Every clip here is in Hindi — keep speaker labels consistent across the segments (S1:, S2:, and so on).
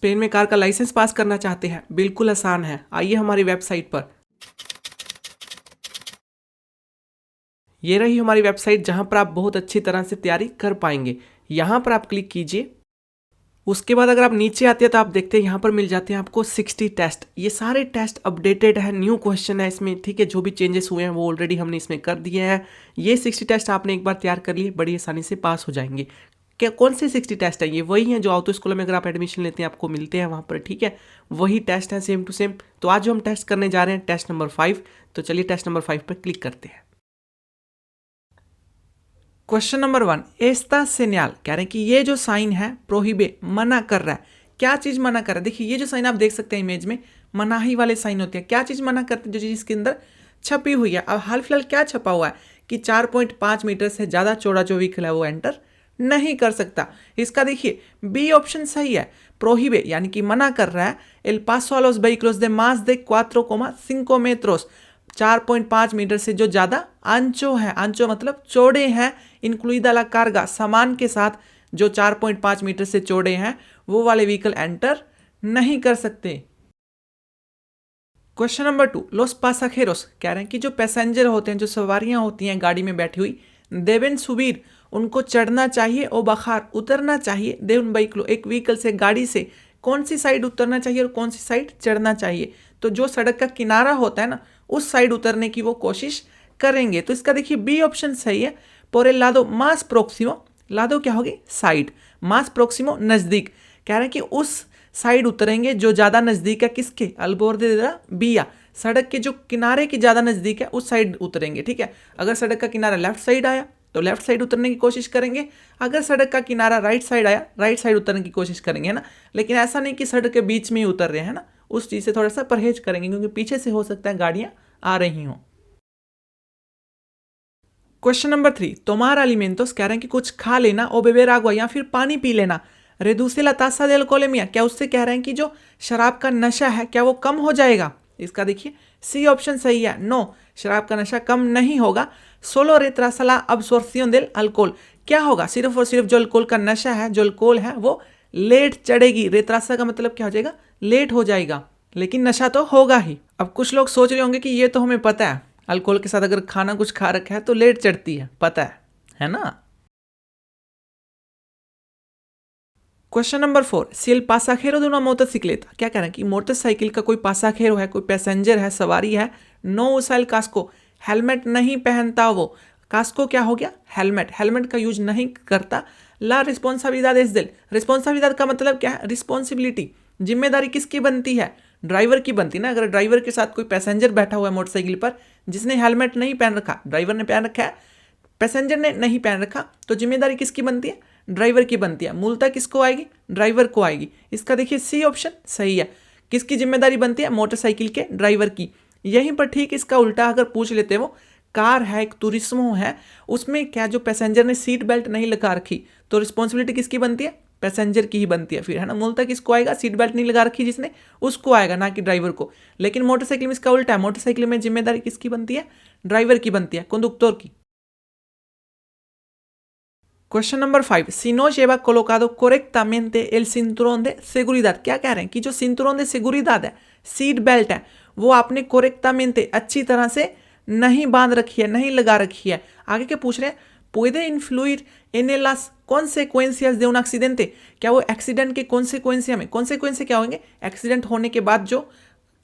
S1: स्पेन में कार का लाइसेंस पास करना चाहते हैं? बिल्कुल आसान है, आइए हमारी वेबसाइट पर। ये रही हमारी वेबसाइट जहां पर आप बहुत अच्छी तरह से तैयारी कर पाएंगे। यहां पर आप क्लिक कीजिए। उसके बाद अगर आप नीचे आते हैं तो आप देखते हैं यहाँ पर मिल जाते हैं आपको 60 टेस्ट। ये सारे टेस्ट अपडेटेड है, न्यू क्वेश्चन है इसमें, ठीक है। जो भी चेंजेस हुए हैं वो ऑलरेडी हमने इसमें कर दिए हैं। ये 60 टेस्ट आपने एक बार तैयार कर लिए, बड़ी आसानी से पास हो जाएंगे। क्या कौन से 60 टेस्ट है? ये वही हैं जो ऑटो स्कूल में अगर आप एडमिशन लेते हैं आपको मिलते हैं वहाँ पर, ठीक है। वही टेस्ट है सेम टू सेम। तो आज जो हम टेस्ट करने जा रहे हैं टेस्ट नंबर 5। तो चलिए टेस्ट नंबर 5 पर क्लिक करते हैं। क्वेश्चन नंबर 1, एस्ता सेन्याल कह रहे हैं कि ये जो साइन है प्रोहिबे, मना कर रहा है। क्या चीज मना कर रहा है? देखिए ये जो साइन आप देख सकते हैं इमेज में, मनाही वाले साइन होते हैं। क्या चीज मना करते हैं? जो चीज इसके अंदर छपी हुई है। अब हाल फिलहाल क्या छपा हुआ है कि 4.5 मीटर से ज्यादा चौड़ा जो व्हीकल है वो एंटर नहीं कर सकता। इसका देखिए बी ऑप्शन सही है, प्रोहिबे यानी कि मना कर रहा है। El Paso a los vehículos de más de 4,5 metros, 4.5 metre से जो ज्यादा आंचो है, आंचो मतलब चौड़े हैं, इंक्लूइदा ला कार्गा सामान के साथ जो 4.5 मीटर से चौड़े हैं वो वाले व्हीकल एंटर नहीं कर सकते। क्वेश्चन नंबर 2, लोस पासाखेरोस कह रहे हैं कि जो पैसेंजर होते हैं, जो सवारियां होती हैं गाड़ी में बैठी हुई, देवेन सुबीर उनको चढ़ना चाहिए और बखार उतरना चाहिए। देवन व्हीकल एक व्हीकल से, गाड़ी से कौन सी साइड उतरना चाहिए और कौन सी साइड चढ़ना चाहिए? तो जो सड़क का किनारा होता है ना उस साइड उतरने की वो कोशिश करेंगे। तो इसका देखिए बी ऑप्शन सही है। पोरे लादो मास प्रोक्सिमो, लादो क्या होगी? साइड, मास प्रोक्सिमो नजदीक। कह रहे हैं कि उस साइड उतरेंगे जो ज्यादा नजदीक है किसके? अल्बोर्दे दे ला बिया, सड़क के जो किनारे की ज्यादा नजदीक है उस साइड उतरेंगे, ठीक है। अगर सड़क का किनारा लेफ्ट साइड आया तो लेफ्ट साइड उतरने की कोशिश करेंगे। अगर सड़क का किनारा राइट साइड आया, राइट साइड उतरने की कोशिश करेंगे, है ना। लेकिन ऐसा नहीं कि सड़क के बीच में ही उतर रहे हैं ना, उस चीज से थोड़ा सा परहेज करेंगे क्योंकि पीछे से हो सकता है गाड़ियां आ रही हों। क्वेश्चन नंबर 3, तोमार अलिमेंटोस कह रहे हैं कि कुछ खा लेना, ओ बेबेर आगुआ या फिर पानी पी लेना, रेदुसे ला तासा देल कोलेमिया, क्या उससे कह रहे हैं कि जो शराब का नशा है क्या वो कम हो जाएगा? इसका देखिए सी ऑप्शन सही है, नो, शराब का नशा कम नहीं होगा। सोलो रेत्रासला अब्सोर्सियोन देल अल्कोहल, क्या होगा? सिर्फ और सिर्फ जो अल्कोहल का नशा है, जो अल्कोहल है वो लेट चढ़ेगी। रेत्रासा का मतलब क्या हो जाएगा? लेट हो जाएगा, लेकिन नशा तो होगा ही। अब कुछ लोग सोच रहे होंगे कि ये तो हमें पता है, अल्कोहल के साथ अगर खाना कुछ खा रखा है तो लेट चढ़ती है, पता है ना। Question number 4, si el pasajero de una motocicleta, क्या कह रहे हैं कि मोटरसाइकिल का कोई पासाखेरो है, कोई पैसेंजर है, सवारी है, नो usa el casco, हेलमेट नहीं पहनता वो। कास्को क्या हो गया? हेलमेट, हेलमेट का यूज नहीं करता। ला रिस्पॉन्सिबिलिडad es del, रिस्पॉन्सिबिलिडad का मतलब क्या है? रिस्पॉन्सिबिलिटी, जिम्मेदारी किसकी बनती है? ड्राइवर की बनती है ना। अगर ड्राइवर के साथ कोई पैसेंजर बैठा हुआ है मोटरसाइकिल पर जिसने हेलमेट नहीं पहन रखा, ड्राइवर ने पहन रखा है, पैसेंजर ने नहीं पहन रखा, तो जिम्मेदारी किसकी बनती है? ड्राइवर की बनती है। मूलतः किसको आएगी? ड्राइवर को आएगी। इसका देखिए सी ऑप्शन सही है। किसकी जिम्मेदारी बनती है? मोटरसाइकिल के ड्राइवर की। यहीं पर ठीक इसका उल्टा अगर पूछ लेते वो, कार है, एक टूरिज्मो है, उसमें क्या जो पैसेंजर ने सीट बेल्ट नहीं लगा रखी तो रिस्पॉन्सिबिलिटी किसकी बनती है? पैसेंजर की ही बनती है फिर, है ना। मूलतः किसको आएगा? सीट बेल्ट नहीं लगा रखी जिसने, उसको आएगा, ना कि ड्राइवर को। लेकिन मोटरसाइकिल में इसका उल्टा है, मोटरसाइकिल में जिम्मेदारी किसकी बनती है? ड्राइवर की बनती है, कंडक्टर की। Question number 5, si no lleva colocado correctamente el cinturón de seguridad, क्या कह रहे हैं कि जो cinturón de seguridad है, सीट बेल्ट है, वो आपने correctamente अच्छी तरह से नहीं बांध रखी है, नहीं लगा रखी है। आगे क्या पूछ रहे हैं? puede influir en las consecuencias de un accidente, क्या वो एक्सीडेंट के कॉन्सिक्वेंसिया में, कॉन्सिक्वेंस क्या होंगे? एक्सीडेंट होने के बाद जो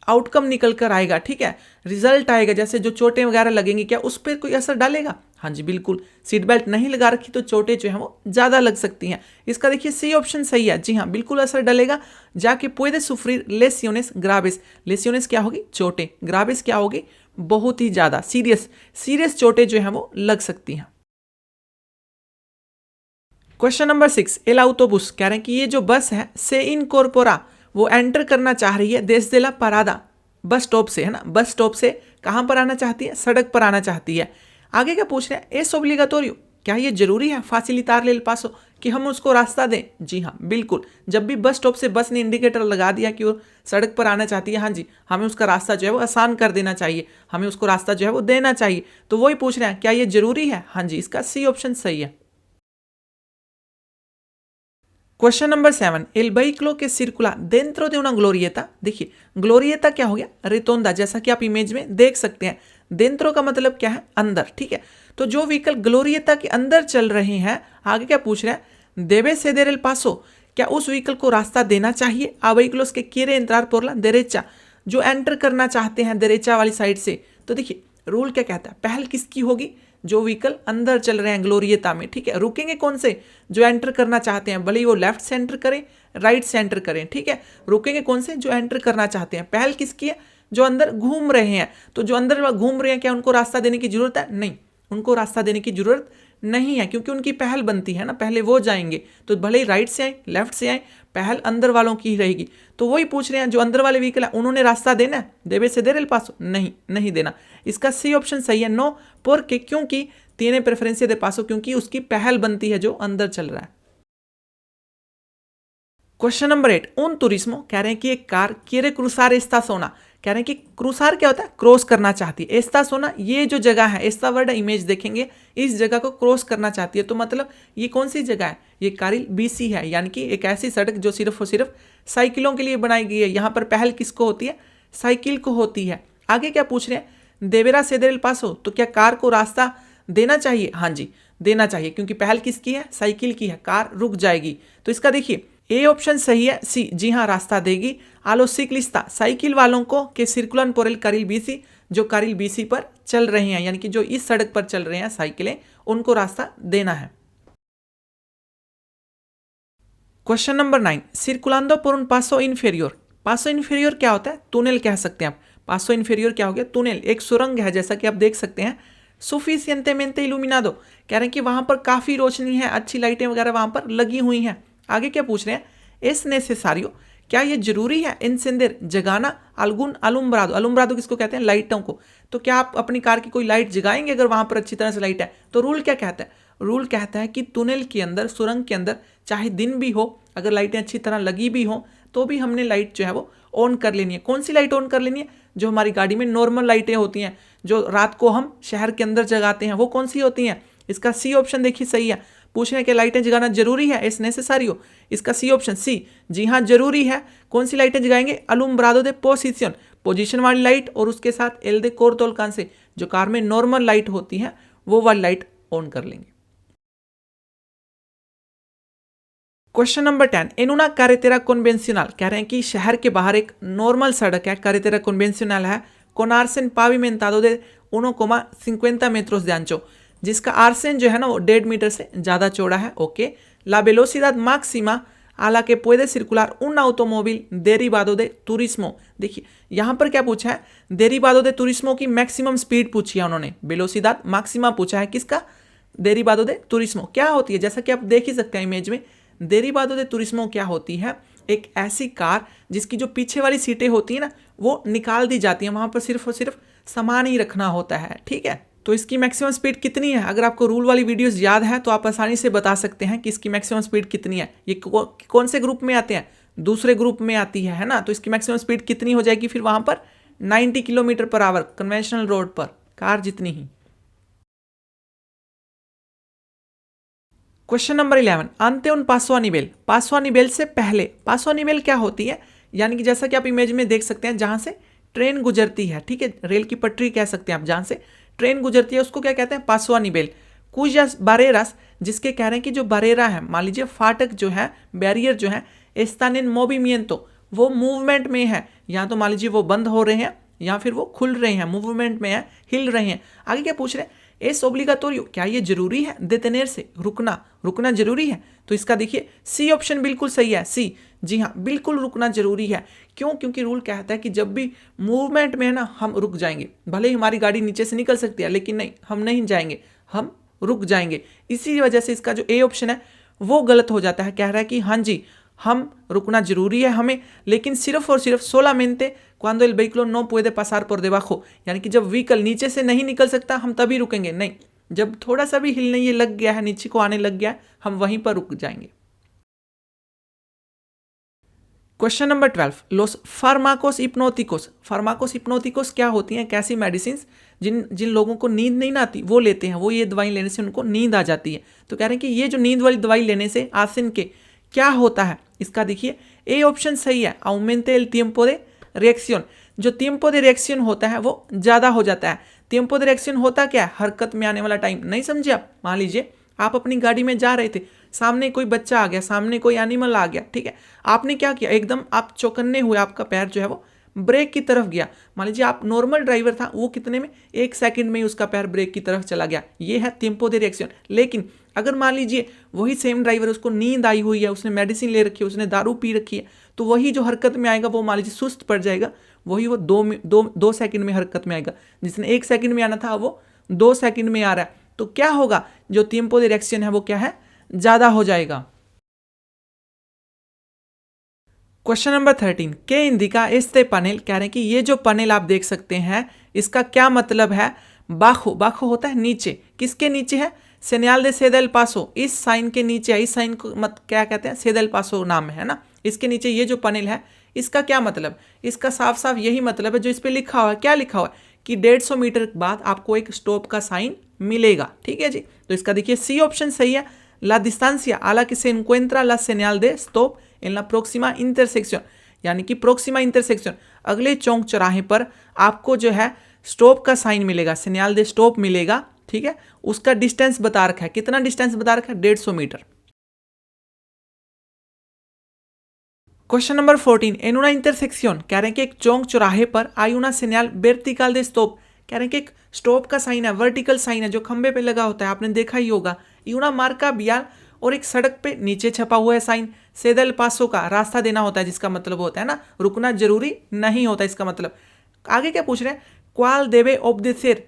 S1: आउटकम निकल कर आएगा, ठीक है, रिजल्ट आएगा, जैसे जो चोटें वगैरह लगेंगी, क्या उस पर कोई असर डालेगा? हाँ जी बिल्कुल। सीट बेल्ट नहीं लगा रखी तो चोटें जो है वो ज्यादा लग सकती हैं। इसका देखिए सी ऑप्शन सही है, जी हाँ बिल्कुल असर डलेगा। जाके पुede sufrir lesiones graves, लेसियोनेस क्या होगी? चोटें, ग्राविस क्या होगी? बहुत ही ज्यादा सीरियस, सीरियस चोटें जो है वो लग सकती हैं। क्वेश्चन नंबर 6, एल autobús कह रहे हैं कि ये जो बस है से इनकॉर्पोरा, वो एंटर करना चाह रही है देश दे ला पारादा, बस स्टॉप से, है ना। बस स्टॉप से कहां पर आना चाहती है? सड़क पर आना चाहती है। आगे क्या पूछ रहे हैं? एस ओब्लिगाटोरियो, क्या ये जरूरी है फासिलितार लेल पासो, कि हम उसको रास्ता दें? जी हाँ बिल्कुल। जब भी बस स्टॉप से बस ने इंडिकेटर लगा दिया कि वो सड़क पर आना चाहती है, हाँ जी, हमें उसका रास्ता जो है वो आसान कर देना चाहिए, हमें उसको रास्ता जो है वो देना चाहिए। तो वही पूछ रहे हैं क्या ये जरूरी है? हाँ जी, इसका सी ऑप्शन सही है। Question number 7, L veículo que circula dentro de una glorieta। देखिए ग्लोरिएता क्या हो गया, रेतोंदा, जैसा कि आप इमेज में देख सकते हैं। देंत्रो का मतलब क्या है, अंदर, ठीक है। तो जो व्हीकल ग्लोरिएता के अंदर चल रहे हैं, आगे क्या पूछ रहे हैं, देवे सेदेर एल पासो, क्या उस व्हीकल को रास्ता देना चाहिए। आ vehículos que quiere entrar por la derecha, जो एंटर करना चाहते हैं देरेचा वाली साइड से। तो देखिए रूल क्या कहता है, पहल किसकी होगी, जो व्हीकल अंदर चल रहे हैं ग्लोरिएता में, ठीक है। रुकेंगे कौन से, जो एंटर करना चाहते हैं, भले ही वो लेफ्ट से एंटर करें राइट से एंटर करें, ठीक है। रुकेंगे कौन से, जो एंटर करना चाहते हैं। पहल किसकी है, जो अंदर घूम रहे हैं। तो जो अंदर घूम रहे हैं, क्या उनको रास्ता देने की जरूरत है, नहीं, उनको रास्ता देने की जरूरत नहीं है, क्योंकि उनकी पहल बनती है ना, पहले वो जाएंगे। तो भले ही राइट से आए लेफ्ट से आए, पहल अंदर वालों की ही रहेगी। तो वही पूछ रहे हैं, जो अंदर वाले व्हीकल है उन्होंने रास्ता देना है, देवे से देर एल पासो, नहीं, नहीं देना। इसका सी ऑप्शन सही है, नो, porque, क्योंकि tiene preferencia de paso, क्योंकि उसकी पहल बनती है जो अंदर चल रहा है। क्वेश्चन नंबर 8, उन तुरिस्मो, कह रहे हैं कि एक car quiere cruzar esta zona, कह रहे हैं कि क्रूसार क्या होता है, क्रॉस करना चाहती है। एस्ता सोना, ये जो जगह है, एस्ता वर्ड इमेज देखेंगे, इस जगह को क्रॉस करना चाहती है। तो मतलब ये कौन सी जगह है, ये कारिल बीसी है, यानी कि एक ऐसी सड़क जो सिर्फ और सिर्फ साइकिलों के लिए बनाई गई है। यहाँ पर पहल किसको होती है, साइकिल को होती है। आगे क्या पूछ रहे हैं, देवेरा सेदेर एल पासो, तो क्या कार को रास्ता देना चाहिए, हाँ जी देना चाहिए, क्योंकि पहल किसकी है, साइकिल की है, कार रुक जाएगी। तो इसका देखिए ए ऑप्शन सही है, सी, जी हाँ रास्ता देगी। आलो सिक्लिस्ता, साइकिल वालों को, के सिर्कुलन पोरेल कारिल बीसी, जो कारिल बीसी पर चल रहे हैं, यानी कि जो इस सड़क पर चल रहे हैं साइकिलें, उनको रास्ता देना है। Question number 9, सिर्कुलांदो por un paso inferior, पासो इन्फेरियर क्या होता है, टनल कह सकते हैं आप। पासो इन्फेरियर क्या हो गया, टनल, एक सुरंग है, जैसा कि आप देख सकते हैं। सुफिशिएंटेमेंटे इल्यूमिनादो, कह रहे हैं कि वहां पर काफी रोशनी है, अच्छी लाइटें वगैरह वहां पर लगी हुई हैं। आगे क्या पूछ रहे हैं, एस नेसेसारियो, क्या ये जरूरी है, एनसेंदर, जगाना, अलगुन अलुम्ब्रादो, अलुम्ब्रादो किसको कहते हैं, लाइटों को। तो क्या आप अपनी कार की कोई लाइट जगाएंगे अगर वहां पर अच्छी तरह से लाइट है। तो रूल क्या कहता है, रूल कहता है कि टनल के अंदर, सुरंग के अंदर, चाहे दिन भी हो, अगर लाइटें अच्छी तरह लगी भी हो, तो भी हमने लाइट जो है वो ऑन कर लेनी है। कौन सी लाइट ऑन कर लेनी है, जो हमारी गाड़ी में नॉर्मल लाइटें होती हैं, जो रात को हम शहर के अंदर जगाते हैं, वो कौन सी होती हैं। इसका सी ऑप्शन देखिए सही है। पूछ रहे हैं कि लाइटें जगाना जरूरी है, इस नेसेसारी हो, इसका सी ऑप्शन सी, जी हाँ जरूरी है। कौन सी लाइटें जगाएंगे, अलुम्ब्रादो दे पोजिशन, पोजीशन वाली लाइट, और उसके साथ एल दे कोरतोलकान से, जो कार में नॉर्मल लाइट होती है, वो वाली लाइट ऑन कर लेंगे। क्वेश्चन नंबर 10, इन una carretera convencional, कह रहे हैं कि शहर के बाहर एक नॉर्मल सड़क है, carretera convencional है, con arsen pavimentado de 1,50 metros de ancho, जिसका आर्सेन जो है ना वो 1.5 मीटर से ज़्यादा चौड़ा है। Okay, la velocidad máxima a la que puede circular un automóvil derivado de turismo, देखिए यहाँ पर क्या पूछा है, derivado de turismo की मैक्सिमम स्पीड पूछी है उन्होंने, velocidad máxima पूछा है किसका, derivado de turismo क्या होती है, जैसा कि आप देख ही सकते हैं इमेज में। derivado de turismo क्या होती है, एक ऐसी कार जिसकी जो पीछे वाली सीटें होती है ना, वो निकाल दी जाती हैं, वहां पर सिर्फ और सिर्फ सामान ही रखना होता है, ठीक है। तो इसकी मैक्सिमम स्पीड कितनी है, अगर आपको रूल वाली वीडियोस याद है तो आप आसानी से बता सकते हैं कि इसकी मैक्सिमम स्पीड कितनी है। ये कौन से ग्रुप में आते हैं, दूसरे ग्रुप में आती है ना। तो इसकी मैक्सिमम स्पीड कितनी हो जाएगी फिर वहां पर, 90 kilometre per hour, conventional road पर कार जितनी ही। क्वेश्चन नंबर 11, अंते उन पासो a nivel, पासो a nivel से पहले, पासो a nivel क्या होती है, यानी कि जैसा कि आप इमेज में देख सकते हैं, जहां से ट्रेन गुजरती है, ठीक है, रेल की पटरी कह सकते हैं आप, जहां से ट्रेन गुजरती है उसको क्या कहते हैं, पासो a nivel। कुछ बारेरास, जिसके कह रहे हैं कि जो बरेरा है, मान लीजिए फाटक जो है, बैरियर जो है, están en movimiento, वो मूवमेंट में है, या तो मान लीजिए वो बंद हो रहे हैं या फिर वो खुल रहे हैं, मूवमेंट में है, हिल रहे हैं। आगे क्या पूछ रहे हैं, एस ओब्लिगाटोरियो, क्या ये जरूरी है, देतेनेर से, रुकना, रुकना जरूरी है। तो इसका देखिए सी ऑप्शन बिल्कुल सही है, सी, जी हाँ बिल्कुल रुकना जरूरी है। क्यों, क्योंकि रूल कहता है कि जब भी मूवमेंट में है ना, हम रुक जाएंगे, भले ही हमारी गाड़ी नीचे से निकल सकती है, लेकिन नहीं, हम नहीं जाएंगे, हम रुक जाएंगे। इसी वजह से इसका जो ए ऑप्शन है वो गलत हो जाता है। कह रहा है कि हाँ जी हम रुकना जरूरी है हमें, लेकिन सिर्फ और सिर्फ solamente cuando el vehículo no puede pasar por debajo, यानी कि जब व्हीकल नीचे से नहीं निकल सकता हम तभी रुकेंगे, नहीं, जब थोड़ा सा भी हिलने ये लग गया है, नीचे को आने लग गया है, हम वहीं पर रुक जाएंगे। Question number 12, los fármacos hipnóticos, फार्माकोस हिप्नोटिकोस क्या होती हैं, कैसी मेडिसिन जिन लोगों को नींद नहीं आती वो लेते हैं, वो ये दवाई लेने से उनको नींद आ जाती है। तो कह रहे हैं कि ये जो नींद वाली दवाई लेने से आसिन के क्या होता है इसका देखिए, ए ऑप्शन सही है, aumente el tiempo de reacción। जो tiempo de reacción होता है वो ज़्यादा हो जाता है। tiempo de reacción होता क्या है, हरकत में आने वाला टाइम। नहीं समझे आप? मान लीजिए आप अपनी गाड़ी में जा रहे थे, सामने कोई बच्चा आ गया, सामने कोई एनिमल आ गया, ठीक है, आपने क्या किया, एकदम आप चौकन्ने हुए, आपका पैर जो है वो ब्रेक की तरफ गया। मान लीजिए आप नॉर्मल ड्राइवर था, वो कितने में, 1 सेकंड में ही उसका पैर ब्रेक की तरफ चला गया। ये है टेम्पो दे रिएक्शन। लेकिन अगर मान लीजिए वही सेम ड्राइवर, उसको नींद आई हुई है, उसने मेडिसिन ले रखी है, उसने दारू पी रखी है, तो वही जो हरकत में आएगा वो मान लीजिए सुस्त पड़ जाएगा, वही वो 2 सेकंड में हरकत में आएगा। जिसने 1 सेकंड में आना था वो 2 सेकंड में आ रहा है। तो क्या होगा, जो टेम्पो दे रिएक्शन है वो क्या है, ज़्यादा हो जाएगा। क्वेश्चन नंबर 13, के इंडिका एस्ते पैनल, कह रहे हैं कि ये जो पैनल आप देख सकते हैं इसका क्या मतलब है। बाखो, बाखो होता है नीचे, किसके नीचे है, सेनियाल दे सेदल पासो, इस साइन के नीचे है। इस साइन को मत क्या कहते हैं, सेदल पासो नाम है ना, इसके नीचे ये जो पैनल है इसका क्या मतलब, इसका साफ साफ यही मतलब है जो इस पर लिखा हुआ है। क्या लिखा हुआ है कि 150 मीटर के बाद आपको एक स्टॉप का साइन मिलेगा, ठीक है जी। तो इसका देखिए सी ऑप्शन सही है, ला डिस्टेंसिया a la que se encuentra la señal de stop en la próxima intersección, यानी कि प्रोक्सिमा इंटरसेक्शन, अगले चौक चौराहे पर आपको जो है स्टॉप का साइन मिलेगा, सेनियाल दे स्टॉप मिलेगा, ठीक है। उसका डिस्टेंस बता रखा है, कितना डिस्टेंस बता रखा है, 150 metre. Question number 14, en una intersección, कह रहे हैं कि एक चौक चौराहे पर hay una señal vertical de stop, कह रहे हैं कि एक स्टॉप का साइन है, वर्टिकल साइन है जो खंबे पे लगा होता है, आपने देखा ही होगा। यूना मार्का बियाल, और एक सड़क पे नीचे छपा हुआ है साइन, सेदल पासो का रास्ता देना होता है, जिसका मतलब होता है ना रुकना जरूरी नहीं होता इसका मतलब। आगे क्या पूछ रहे हैं, क्वाल देवे ओबदेसेर,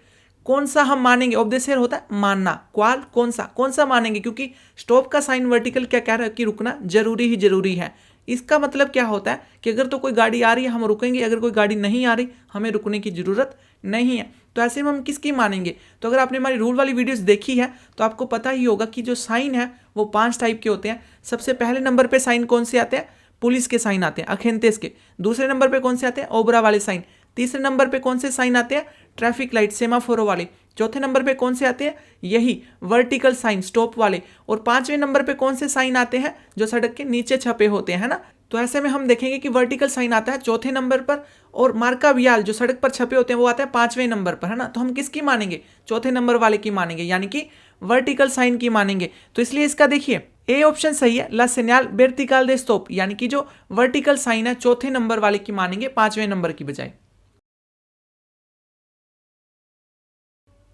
S1: कौन सा हम मानेंगे, ओबदेसेर होता है मानना, क्वाल कौन सा मानेंगे, क्योंकि स्टॉप का साइन वर्टिकल क्या कह रहा है कि रुकना जरूरी ही जरूरी है। इसका मतलब क्या होता है कि अगर तो कोई गाड़ी आ रही है हम रुकेंगे, अगर कोई गाड़ी नहीं आ रही हमें रुकने की जरूरत नहीं है। तो ऐसे में हम किसकी मानेंगे, तो अगर आपने हमारी रूल वाली वीडियोस देखी है तो आपको पता ही होगा कि जो साइन है वो 5 टाइप के होते हैं। सबसे पहले नंबर पे साइन कौन से आते हैं, पुलिस के साइन आते हैं, अखेंतेस के। दूसरे नंबर पे कौन से आते हैं, ओबरा वाले साइन। तीसरे नंबर पे कौन से साइन आते हैं, ट्रैफिक लाइट सेमाफोरो वाले। चौथे नंबर पे कौन से आते हैं, यही वर्टिकल साइन स्टॉप वाले। और 5वें नंबर पे कौन से साइन आते हैं, जो सड़क के नीचे छपे होते हैं, है ना। तो ऐसे में हम देखेंगे कि वर्टिकल साइन आता है चौथे नंबर पर, और मार्का वियाल जो सड़क पर छपे होते हैं वो आते हैं 5वें नंबर पर, है ना। तो हम किसकी मानेंगे, चौथे नंबर वाले की मानेंगे, यानी कि वर्टिकल साइन की मानेंगे। तो इसलिए इसका देखिए ए ऑप्शन सही है, ला सेनियाल वर्टिकल दे स्टॉप, यानी कि जो वर्टिकल साइन है चौथे नंबर वाले की मानेंगे 5वें नंबर की बजाय।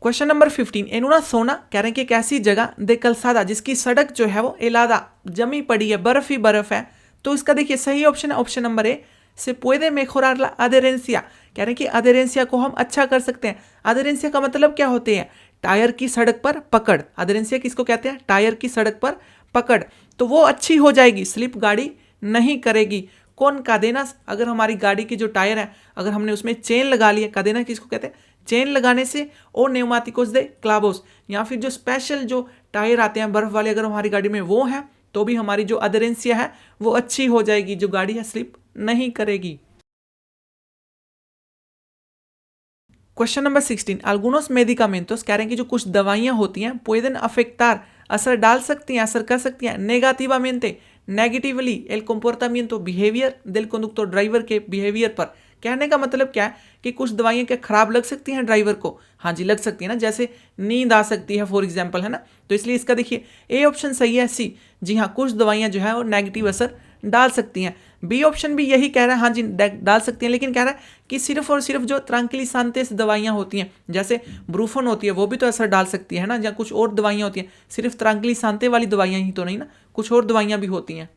S1: क्वेश्चन नंबर 15, एनुना सोना, कह रहे हैं कि एक ऐसी जगह दे कलसादा जिसकी सड़क जो है वो एलादा जमी पड़ी है, बर्फ ही बर्फ है। तो इसका देखिए सही ऑप्शन है ऑप्शन नंबर ए, से पुede mejorar la adherencia, कह रहे हैं कि अधेरेंसिया को हम अच्छा कर सकते हैं। अधेरेंसिया का मतलब क्या होते हैं, टायर की सड़क पर पकड़। अधेरेंसिया किसको कहते हैं, टायर की सड़क पर पकड़। तो वो अच्छी हो जाएगी, स्लिप गाड़ी नहीं करेगी। कौन कादेना, अगर हमारी गाड़ी की जो टायर है अगर हमने उसमें चेन लगा लिया, कादेना किसको कहते हैं, चेन लगाने से, और न्यूमाटिकोस दे क्लावोस, या फिर जो स्पेशल जो टायर आते हैं बर्फ वाले अगर हमारी गाड़ी में वो है तो भी हमारी जो अधेरेंसिया है वो अच्छी हो जाएगी, जो गाड़ी है स्लिप नहीं करेगी। क्वेश्चन नंबर 16, algunos medicamentos, कह रहे हैं कि जो कुछ दवाइयां होती हैं pueden afectar, असर डाल सकती हैं, असर कर सकती हैं negativamente, negatively el comportamiento behavior del conductor, driver के बिहेवियर पर। कहने का मतलब क्या है कि कुछ दवाइयां क्या खराब लग सकती हैं ड्राइवर को, हाँ जी लग सकती है ना, जैसे नींद आ सकती है फॉर एग्जांपल, है ना। तो इसलिए इसका देखिए ए ऑप्शन सही है, सी, जी हाँ कुछ दवाइयां जो है वो नेगेटिव असर डाल सकती हैं। बी ऑप्शन भी यही कह रहा है, हाँ जी डाल सकती हैं, लेकिन कह रहा है कि सिर्फ और सिर्फ जो ट्रांक्विलाइजेंट दवाइयां होती हैं जैसे ब्रूफन होती है वो भी तो असर डाल सकती है ना, या कुछ और दवाइयां होती हैं, सिर्फ ट्रांक्विलाइजेंट वाली दवाइयां ही तो नहीं ना, कुछ और दवाइयां भी होती हैं।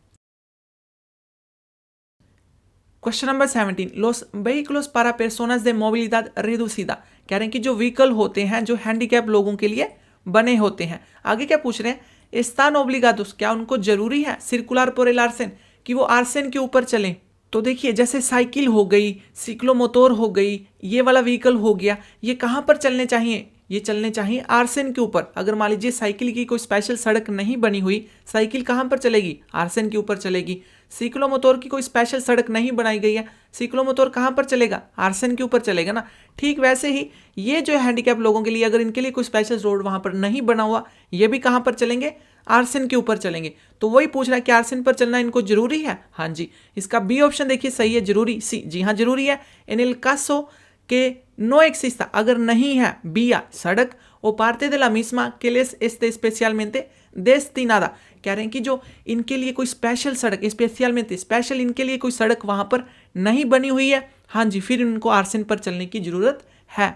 S1: Question number 17, los vehículos para personas de movilidad reducida, कह रहे हैं कि जो व्हीकल होते हैं जो हैंडीकैप लोगों के लिए बने होते हैं। आगे क्या पूछ रहे हैं, están obligados, क्या उनको जरूरी है circular por el arsen, कि वो आर्सेन के ऊपर चलें। तो देखिए जैसे साइकिल हो गई, सिक्लोमोटोर हो गई, ये वाला व्हीकल हो गया, ये कहाँ पर चलने चाहिए, ये चलने चाहिए आर्सेन के ऊपर। अगर मान लीजिए साइकिल की कोई स्पेशल सड़क नहीं बनी हुई, साइकिल कहाँ पर चलेगी, आर्सेन के ऊपर चलेगी। सिक्लोमोटोर की कोई स्पेशल सड़क नहीं बनाई गई है, सिक्लोमोटोर कहाँ पर चलेगा, आर्सेन के ऊपर चलेगा ना। ठीक वैसे ही ये जो हैंडीकैप लोगों के लिए अगर इनके लिए कोई स्पेशल रोड वहाँ पर नहीं बना हुआ, ये भी कहाँ पर चलेंगे, आर्सेन के ऊपर चलेंगे। तो वही पूछ रहा है कि आर्सेन पर चलना इनको जरूरी है। हाँ जी, इसका बी ऑप्शन देखिए सही है, जरूरी। सी, जी हाँ जरूरी है। En el caso que no exista, अगर नहीं है vía सड़क o parte de la misma que les esté especialmente destinada, कह रहे हैं कि जो इनके लिए कोई स्पेशल सड़क, स्पेशलियमेंटे स्पेशल इनके लिए कोई सड़क वहां पर नहीं बनी हुई है, हाँ जी, फिर इनको आर्सेन पर चलने की जरूरत है।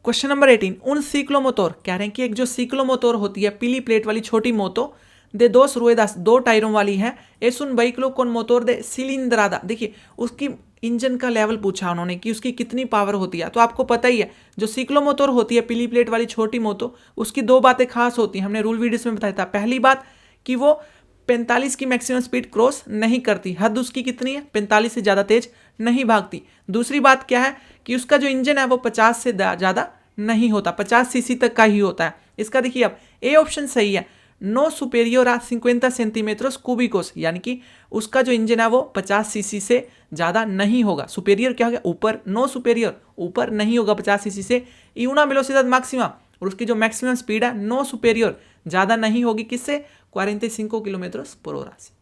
S1: क्वेश्चन नंबर 18, उन सीक्लोमोटोर, कह रहे हैं कि एक जो सीक्लोमोटोर होती है पीली प्लेट वाली छोटी मोटो दे दोस रुएदास, दो टायरों वाली है, एस उन व्हीकलो कौन मोटोर दे सिलिंडरादा। देखिए उसकी इंजन का लेवल पूछा उन्होंने कि उसकी कितनी पावर होती है। तो आपको पता ही है जो सीक्लोमोटोर होती है पीली प्लेट वाली छोटी मोटो, उसकी दो बातें खास होती हैं, हमने रूल वीडियोस में बताया था। पहली बात कि वो 45 की मैक्सिमम स्पीड क्रॉस नहीं करती, हद उसकी कितनी है 45 से ज़्यादा तेज नहीं भागती। दूसरी बात क्या है कि उसका जो इंजन है वो 50 से ज़्यादा नहीं होता, 50 सीसी तक का ही होता है। इसका देखिए अब ए ऑप्शन सही है, नो सुपेरियर आ 50 सेंटीमीटर्स क्यूबिकोस, यानी कि उसका जो इंजन है वो 50 सीसी से ज़्यादा नहीं होगा। सुपेरियर क्या हो गया, ऊपर, नो सुपेरियर ऊपर नहीं होगा 50 सीसी से। y una velocidad máxima, और उसकी जो मैक्सिमम स्पीड है नो सुपेरियर, ज़्यादा नहीं होगी किससे, 45 किलोमीटर पर हora से।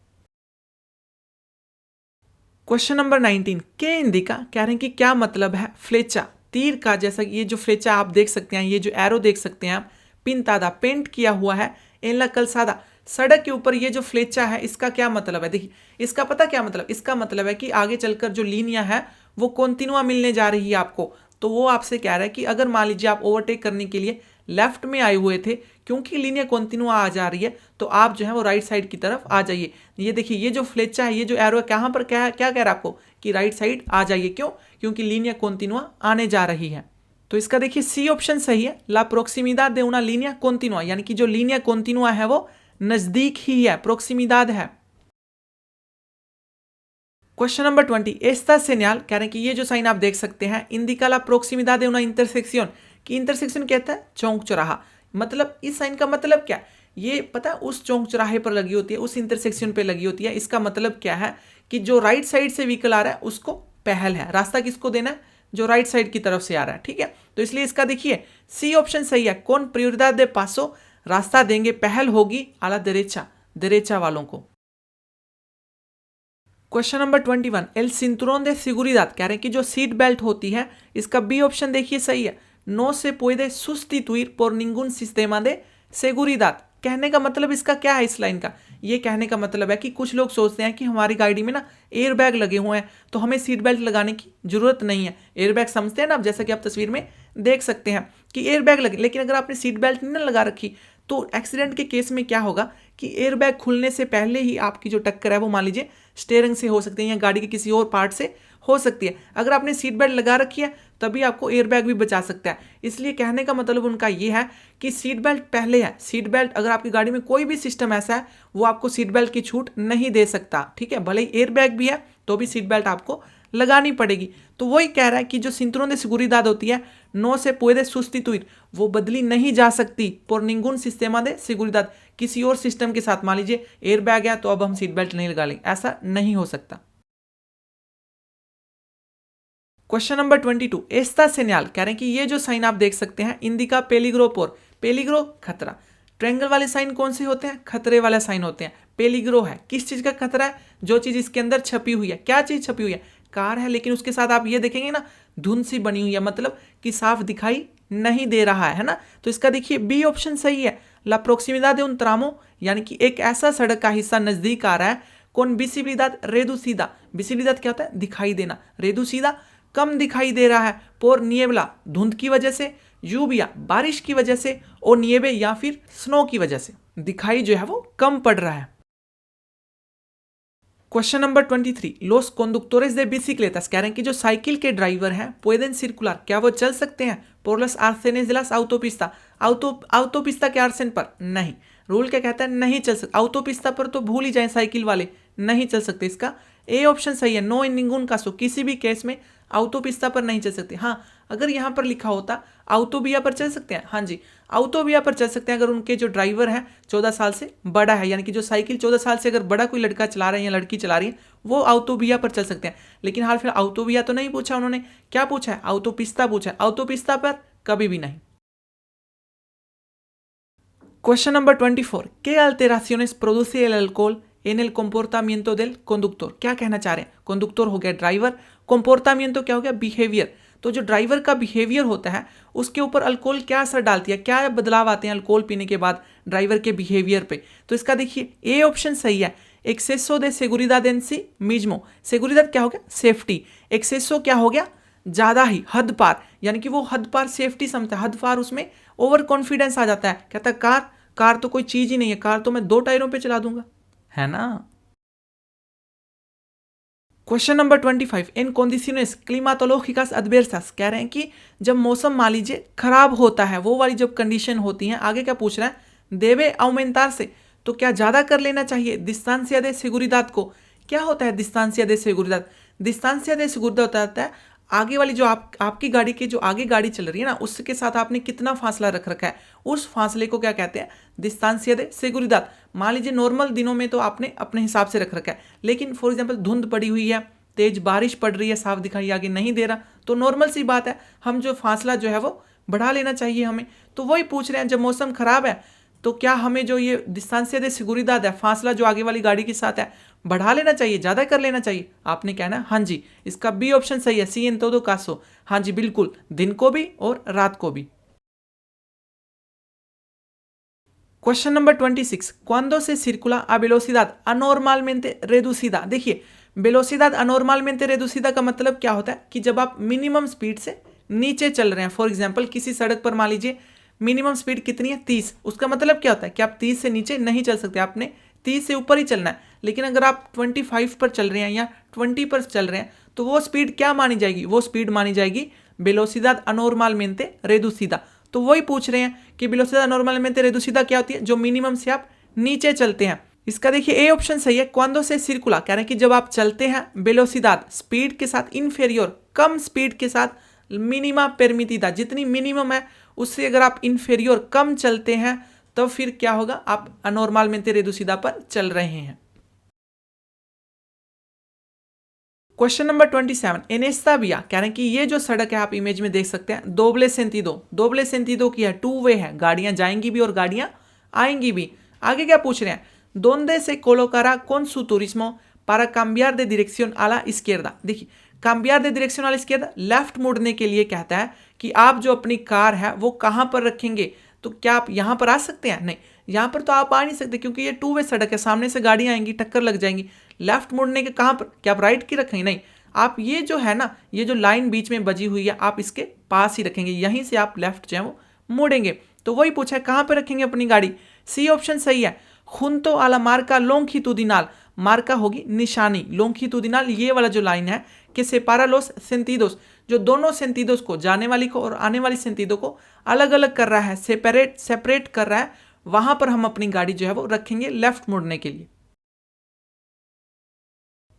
S1: क्वेश्चन नंबर 19, के इंडिका, कह रहे हैं कि क्या मतलब है फ्लेचा, तीर का। जैसा कि ये जो फ्लेचा आप देख सकते हैं, ये जो एरो देख सकते हैं आप, पिंतादा पेंट किया हुआ है, एला कलसादा सड़क के ऊपर ये जो फ्लेचा है इसका क्या मतलब है। देखिए इसका पता क्या मतलब, इसका मतलब है कि आगे चलकर जो लीनियां है वो कॉन्टिन्यूआ मिलने जा रही है आपको। तो वो आपसे कह रहा है कि अगर मान लीजिए आप ओवरटेक करने के लिए लेफ्ट में आए हुए थे, क्योंकि लीनिया कॉन्टिन्यूआ आ जा रही है तो आप जो है वो राइट साइड की तरफ आ जाइए। ये देखिए ये जो फ्लेचा है, ये जो एरो है, कहाँ पर क्या क्या कह रहा है आपको कि राइट साइड आ जाइए। क्यों, क्योंकि लीनिया कॉन्टिन्यूआ आने जा रही है। तो इसका देखिए सी ऑप्शन सही है, ला प्रोक्सिमिदाद दे उना लीनिया कॉन्टिन्यूआ, यानी कि जो लीनिया कॉन्टिन्यूआ है वो नजदीक ही है, प्रोक्सिमिदाद है। क्वेश्चन नंबर 20, एस्ता सेन्याल, कह रहे हैं कि ये जो साइन आप देख सकते हैं, इंडिका ला प्रोक्सिमिदाद दे उना इंटरसेक्शन, कि इंटरसेक्शन कहता है चौक चौराहा। मतलब इस साइन का मतलब क्या है, ये पता है उस चौक चौराहे पर लगी होती है, उस इंटरसेक्शन पे लगी होती है। इसका मतलब क्या है कि जो राइट साइड से व्हीकल आ रहा है उसको पहल है, रास्ता किसको देना है, जो राइट साइड की तरफ से आ रहा है। ठीक है, तो इसलिए इसका देखिए सी ऑप्शन सही है, कौन प्रियोरिदad दे पासो, रास्ता देंगे, पहल होगी आला देरेचा, देरेचा वालों को। क्वेश्चन नंबर 21, एल सिंतुरोन दे सिगुरिदाद, कह रहे हैं कि जो सीट बेल्ट होती है, इसका बी ऑप्शन देखिए सही है, नो से पुede sustituir por ningún sistema de seguridad। कहने का मतलब इसका क्या है, इस लाइन का ये कहने का मतलब है कि कुछ लोग सोचते हैं कि हमारी गाड़ी में ना एयर बैग लगे हुए हैं तो हमें सीट बेल्ट लगाने की जरूरत नहीं है। एयर बैग समझते हैं ना आप, जैसा कि आप तस्वीर में देख सकते हैं कि एयर बैग लगे, लेकिन अगर आपने सीट बेल्ट नहीं ना लगा रखी तो एक्सीडेंट के केस में क्या होगा कि एयर बैग खुलने से पहले ही आपकी जो टक्कर है वो मान लीजिए स्टीयरिंग से हो सकती है या गाड़ी के किसी और पार्ट से हो सकती है। अगर आपने सीट बेल्ट लगा रखी है तभी आपको एयर बैग भी बचा सकता है। इसलिए कहने का मतलब उनका ये है कि सीट बेल्ट पहले है। सीट बेल्ट अगर आपकी गाड़ी में कोई भी सिस्टम ऐसा है वो आपको सीट बेल्ट की छूट नहीं दे सकता। ठीक है, भले ही एयर बैग भी है तो भी सीट बेल्ट आपको लगानी पड़ेगी। तो वही कह रहा है कि जो सिंतुरों de seguridad होती है, नो से puede sustituir, वो बदली नहीं जा सकती por ningún sistema de seguridad, किसी और सिस्टम के साथ। मान लीजिए एयर बैग है तो अब हम सीट बेल्ट नहीं लगा लेंगे, ऐसा नहीं हो सकता। क्वेश्चन नंबर 22, एस्ता सेन्याल, कह रहे हैं कि ये जो साइन आप देख सकते हैं, इंडिका पेलिग्रो पोर, पेलिग्रो खतरा। ट्रायंगल वाले साइन कौन से होते हैं, खतरे वाले साइन होते हैं। पेलिग्रो है किस चीज का खतरा है, जो चीज इसके अंदर छपी हुई है। क्या चीज छपी हुई है, कार है, लेकिन उसके साथ आप ये देखेंगे ना धुंध सी बनी हुई है, मतलब कि साफ दिखाई नहीं दे रहा है ना। तो इसका देखिए बी ऑप्शन सही है, ला प्रोक्सिमिदाद दे उन ट्रामो, यानी कि एक ऐसा सड़क का हिस्सा नजदीक आ रहा है। कौन विजिबिलिडad रेडुसिदा, विजिबिलिडad क्या होता है दिखाई देना, रेडुसिदा कम दिखाई दे रहा है, पोर निएबला धुंध की वजह से, यूबिया बारिश की वजह से, और निएबे या फिर स्नो की वजह से दिखाई जो है वो कम पड़ रहा है। क्वेश्चन नंबर 23, लोस कंडक्टोरेस दे बिसिक्लेटास, कह रहे हैं कि जो साइकिल के ड्राइवर हैं पुeden circular, क्या वो चल सकते हैं por las arcenes de las autopista, autopista के आर्सेन पर नहीं। रूल क्या कहता है, नहीं चल सकते। autopista पर तो भूल ही जाए, साइकिल वाले नहीं चल सकते। इसका ए ऑप्शन सही है, नो इन निंगुन कासो, किसी भी केस में autopista पर नहीं चल सकते। हाँ, अगर यहाँ पर लिखा होता autovia पर चल सकते हैं, हाँ जी autovia पर चल सकते हैं अगर उनके जो ड्राइवर है 14 साल से बड़ा है, यानी कि जो साइकिल 14 साल से अगर बड़ा कोई लड़का चला रहा है या लड़की चला रही है वो autovia पर चल सकते हैं। लेकिन हाल फिलहाल autovia तो नहीं पूछा उन्होंने, क्या पूछा है, autopista पूछा है, autopista पर कभी भी नहीं। Question number 24. ¿Qué alteraciones produce el alcohol en el comportamiento del conductor? क्या कहना चाह रहे हैं? conductor हो गया ड्राइवर, comportamiento क्या हो गया? behavior. तो जो ड्राइवर का बिहेवियर होता है उसके ऊपर अल्कोहल क्या असर डालती है, क्या बदलाव आते हैं अल्कोहल पीने के बाद ड्राइवर के बिहेवियर पे? तो इसका देखिए ए ऑप्शन सही है, एक्सेसो दे seguridad en sí mismo. seguridad क्या हो गया? सेफ्टी. एक्सेसो क्या हो गया? ज्यादा ही, हद पार, यानी कि वो हद पार सेफ्टी समझता है, हद पार उसमें ओवर कॉन्फिडेंस आ जाता है, कहता है कार तो कोई चीज ही नहीं है, कार तो मैं 2 टायरों पे चला दूंगा, है ना। Question number 25. इन condiciones climatológicas adversas, कह रहे हैं कि जब मौसम मान लीजिए खराब होता है, वो वाली जब कंडीशन होती है, आगे क्या पूछ रहा है? देवे aumentar से, तो क्या ज्यादा कर लेना चाहिए distancia de seguridad को? क्या होता है distancia de seguridad? distancia de seguridad होता है आगे वाली जो आपकी गाड़ी की जो आगे गाड़ी चल रही है ना, उसके साथ आपने कितना फासला रख रखा है, उस फासले को क्या कहते हैं? distancia de seguridad. मान लीजिए नॉर्मल दिनों में तो आपने अपने हिसाब से रख रखा है, लेकिन फॉर एग्जांपल धुंध पड़ी हुई है, तेज बारिश पड़ रही है, साफ दिखाई आगे नहीं दे रहा, तो नॉर्मल सी बात है हम जो फासला जो है वो बढ़ा लेना चाहिए हमें। तो वही पूछ रहे हैं जब मौसम खराब है तो क्या हमें जो ये distancia de seguridad है, फासला जो आगे वाली गाड़ी के साथ है, बढ़ा लेना चाहिए, ज्यादा कर लेना चाहिए? आपने कहना हाँ जी, इसका बी ऑप्शन सही है, सी इन todo caso. हाँ जी बिल्कुल, दिन को भी और रात को भी। Question number 26. Cuando se circula a velocidad anormalmente reducida. देखिए velocidad anormalmente reducida का मतलब क्या होता है कि जब आप मिनिमम स्पीड से नीचे चल रहे हैं, फॉर एग्जांपल किसी सड़क पर मान लीजिए मिनिमम स्पीड कितनी है? 30. उसका मतलब क्या होता है कि आप 30 से नीचे नहीं चल सकते, आपने 30 से ऊपर ही चलना है। लेकिन अगर आप 25 पर चल रहे हैं या 20 पर चल रहे हैं तो वो स्पीड क्या मानी जाएगी? वो स्पीड मानी जाएगी velocidad anormalmente reducida. तो वही पूछ रहे हैं कि velocidad anormalmente reducida क्या होती है? जो मिनिमम से आप नीचे चलते हैं। इसका देखिए ए ऑप्शन सही है, cuando se circula, कह रहे हैं कि जब आप चलते हैं velocidad स्पीड के साथ inferior कम स्पीड के साथ मिनिमा permitida जितनी मिनिमम है उससे अगर आप inferior कम चलते हैं तो फिर क्या होगा? आप anormalmente reducida पर चल रहे हैं। Question number 27. इन एस्ता विया, कह रहे हैं कि ये जो सड़क है आप इमेज में देख सकते हैं, दोबले सेंतीदो की है, 2 वे है, गाड़ियां जाएंगी भी और गाड़ियां आएंगी भी। आगे क्या पूछ रहे हैं? donde se colocará con su turismo para cambiar de dirección a la izquierda. देखिए cambiar de dirección a la izquierda, left मुड़ने के लिए कहता है कि आप जो अपनी कार है वो कहां पर रखेंगे। तो क्या आप यहां पर आ सकते हैं? नहीं, यहां पर तो आप आ नहीं सकते क्योंकि ये 2 वे सड़क है, सामने से गाड़ियां आएंगी, टक्कर लग जाएंगी। लेफ्ट मुड़ने के कहां पर? क्या आप राइट की रखेंगे? नहीं, आप ये जो है ना, ये जो लाइन बीच में बजी हुई है आप इसके पास ही रखेंगे, यहीं से आप लेफ्ट जो है वो मुड़ेंगे। तो वही पूछा है कहां पर रखेंगे अपनी गाड़ी। सी ऑप्शन सही है, junto a la marca longitudinal. मार्का होगी निशानी, longitudinal ये वाला जो लाइन है कि separa los sentidos, जो दोनों सेंतीदोस को, जाने वाली को और आने वाली सेंतीदो को अलग अलग कर रहा है, सेपरेट कर रहा है, वहां पर हम अपनी गाड़ी जो है वो रखेंगे लेफ्ट मुड़ने के लिए।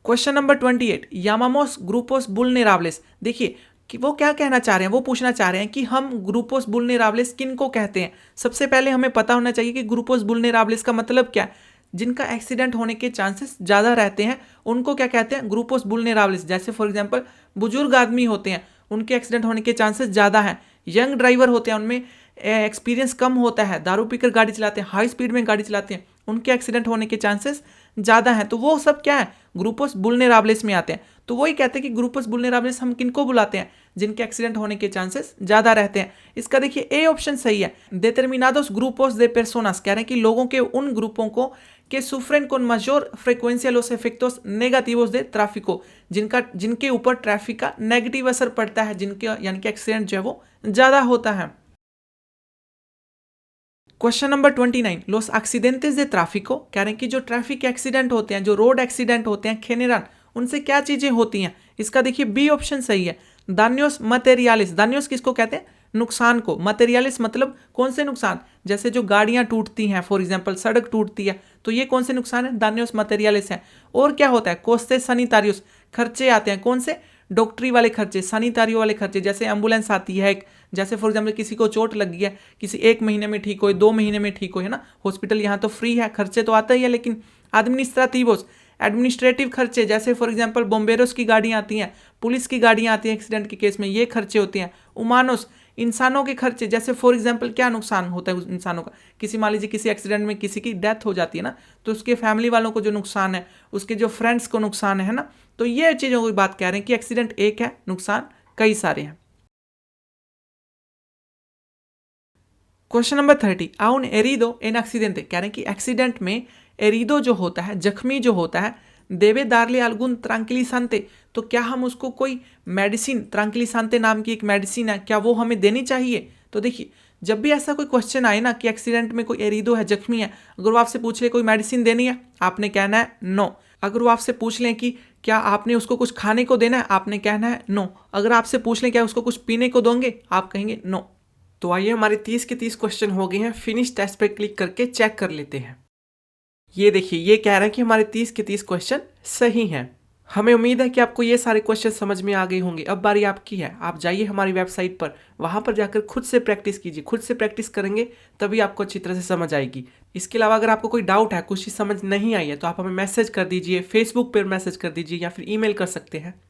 S1: Question number 28. यामामोस ग्रुपोस बुल्नेराब्लेस. देखिए कि वो क्या कहना चाह रहे हैं, वो पूछना चाह रहे हैं कि हम ग्रुपोस बुल्नेराब्लेस किन को कहते हैं। सबसे पहले हमें पता होना चाहिए कि ग्रुपोस बुल्नेराब्लेस का मतलब क्या है। जिनका एक्सीडेंट होने के चांसेस ज़्यादा रहते हैं उनको क्या कहते हैं? ग्रुपोस बुल्नेराब्लेस। जैसे फॉर एग्जांपल बुजुर्ग आदमी होते हैं, उनके एक्सीडेंट होने के चांसेस ज़्यादा हैं। यंग ड्राइवर होते हैं, उनमें एक्सपीरियंस कम होता है, दारू पीकर गाड़ी चलाते हैं, हाई स्पीड में गाड़ी चलाते हैं, उनके एक्सीडेंट होने के चांसेस ज़्यादा हैं। तो वो सब क्या है? ग्रुपोस बुल्नेराब्लेस में आते हैं। तो वही कहते हैं कि ग्रुपोस बुल्नेराब्लेस हम किनको बुलाते हैं? जिनके एक्सीडेंट होने के चांसेस ज़्यादा रहते हैं। इसका देखिए ए ऑप्शन सही है, determinados grupos de personas, कह रहे हैं कि लोगों के उन ग्रुपों को que sufren con mayor frecuencia los efectos negativos de tráfico, जिनके ऊपर ट्रैफिक का नेगेटिव असर पड़ता है, जिनके यानी कि एक्सीडेंट जो है वो ज़्यादा होता है। Question number 29. लोस एक्सीडेंटेस दे ट्राफिको, कह रहे हैं कि जो ट्रैफिक एक्सीडेंट होते हैं, जो रोड एक्सीडेंट होते हैं खेनेरान, उनसे क्या चीज़ें होती हैं। इसका देखिए बी ऑप्शन सही है, दान्योस मटेरियालिस। दान्योस किसको कहते हैं? नुकसान को। मटेरियालिस मतलब कौन से नुकसान? जैसे जो गाड़ियां टूटती हैं, फॉर एग्जांपल सड़क टूटती है, तो ये कौन से नुकसान है? दान्योस मटेरियालिस है। और क्या होता है? कोस्टे सैनिटारियोस, खर्चे आते हैं। कौन से? डॉक्टरी वाले खर्चे, सैनिटारियो वाले खर्चे, जैसे एम्बुलेंस आती है, जैसे फॉर एग्जाम्पल किसी को चोट लग गई है, किसी 1 महीने में ठीक हो, 2 महीने में ठीक हो, है ना, हॉस्पिटल यहाँ तो फ्री है, खर्चे तो आता ही है। लेकिन एडमिनिस्ट्रेटिवोस, एडमिनिस्ट्रेटिव खर्चे, जैसे फॉर एग्जांपल बोम्बेरोस की गाड़ियाँ आती हैं, पुलिस की गाड़ियाँ आती हैं एक्सीडेंट के केस में, ये खर्चे होते हैं। उमानोस, इंसानों के खर्चे, जैसे फॉर एग्जांपल क्या नुकसान होता है इंसानों का, किसी मान लीजिए किसी एक्सीडेंट में किसी की डेथ हो जाती है ना, तो उसके फैमिली वालों को जो नुकसान है, उसके जो फ्रेंड्स को नुकसान है ना, तो ये चीज़ों की बात कह रहे हैं कि एक्सीडेंट एक है, नुकसान कई सारे हैं। क्वेश्चन नंबर 30, आउन एरिदो एन एक्सीडेंटे, कह रहे हैं कि एक्सीडेंट में एरिदो जो होता है, जख्मी जो होता है, देवे दार्ले अलगुन त्रांक्लिसांते, तो क्या हम उसको कोई मेडिसिन, त्रांक्लिसांते नाम की एक मेडिसिन है, क्या वो हमें देनी चाहिए? तो देखिए, जब भी ऐसा कोई क्वेश्चन आए ना कि एक्सीडेंट में कोई एरिदो है, जख्मी है, अगर वो आपसे पूछ ले कोई मेडिसिन देनी है, आपने कहना है नो। अगर वो आपसे पूछ लें कि क्या आपने उसको कुछ खाने को देना है, आपने कहना है नो। अगर आपसे पूछ लें क्या उसको कुछ पीने को दोगे, आप कहेंगे नो। तो आइए हमारे 30 के 30 क्वेश्चन हो गए हैं, फिनिश टेस्ट पे क्लिक करके चेक कर लेते हैं। ये देखिए, ये कह रहा है कि हमारे 30 के 30 क्वेश्चन सही हैं। हमें उम्मीद है कि आपको ये सारे क्वेश्चन समझ में आ गए होंगे। अब बारी आपकी है, आप जाइए हमारी वेबसाइट पर, वहाँ पर जाकर खुद से प्रैक्टिस कीजिए। खुद से प्रैक्टिस करेंगे तभी आपको अच्छी तरह से समझ आएगी। इसके अलावा अगर आपको कोई डाउट है, कुछ चीज़ समझ नहीं आई है, तो आप हमें मैसेज कर दीजिए, फेसबुक पर मैसेज कर दीजिए या फिर ईमेल कर सकते हैं।